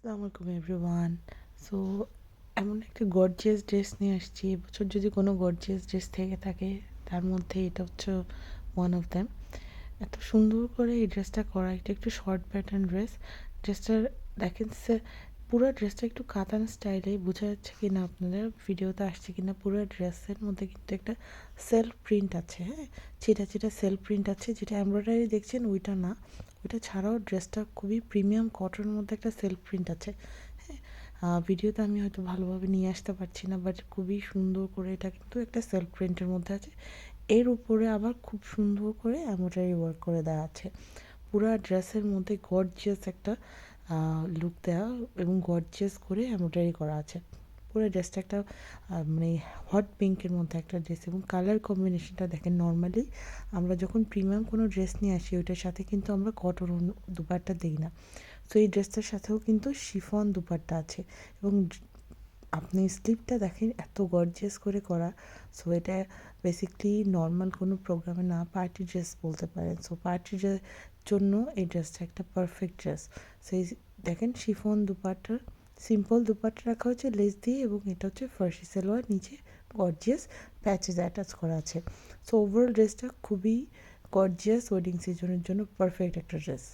আসসালামু আলাইকুম everyone. So এমন একটা গর্জিয়াস ড্রেস নিয়ে আসছি। এবছর যদি কোনো গর্জিয়াস ড্রেস থেকে থাকে তার মধ্যে এটা হচ্ছে ওয়ান অফ দ্যাম। এত সুন্দর করে এই ড্রেসটা করা, এটা একটু শর্ট প্যাটার্ন ড্রেস। ড্রেসটার দেখেন পুরো ড্রেসটা একটু কাতান স্টাইলে, বোঝা যাচ্ছে কিনা আপনাদের ভিডিওতে আসছে কিনা। পুরো ড্রেসের মধ্যে কিন্তু একটা সেলফ প্রিন্ট আছে, হ্যাঁ, ছিটা ছিটা সেলফ প্রিন্ট আছে। যেটা এমব্রয়ডারি দেখছেন ওইটা না, ওইটা ছাড়াও ড্রেসটা খুবই প্রিমিয়াম কটনের মধ্যে একটা সেলফ প্রিন্ট আছে, হ্যাঁ। ভিডিওতে আমি হয়তো ভালোভাবে নিয়ে আসতে পারছি না, বাট খুবই সুন্দর করে এটা কিন্তু একটা সেলফ প্রিন্টের মধ্যে আছে। এর উপরে আবার খুব সুন্দর করে এমব্রয়ডারি ওয়ার্ক করে দেওয়া আছে। পুরা ড্রেসের মধ্যে গর্জিয়াস একটা লুক দেওয়া এবং গর্জিয়াস করে এমব্রয়ডারি করা আছে। পুরো ড্রেসটা একটা মানে হট পিঙ্কের মধ্যে একটা ড্রেস, এবং কালার কম্বিনেশনটা দেখেন। নর্মালি আমরা যখন প্রিমিয়াম কোনো ড্রেস নিয়ে আসি ওইটার সাথে কিন্তু আমরা কটন দুপাট্টা দিই না। তো এই ড্রেসটার সাথেও কিন্তু শিফন দুপাট্টা আছে, এবং আপনি স্লিপটা দেখেন এত গর্জিয়াস করে করা। সো এটা বেসিকলি নর্মাল কোনো প্রোগ্রামে না, পার্টি ড্রেস বলতে পারেন। সো পার্টি ড্রেস জন্য এই ড্রেসটা একটা পারফেক্ট ড্রেস। সেই দেখেন শিফন দুপাট্টার সিম্পল দুপাট্টা রাখা হচ্ছে লেস দিয়ে, এবং এটা হচ্ছে ফার্সি সালোয়ার, নিচে গর্জিয়াস প্যাচেস অ্যাটাচ করা আছে। সো ওভারঅল ড্রেসটা খুবই গর্জিয়াস, ওয়েডিং সিজনের জন্য পারফেক্ট একটা ড্রেস।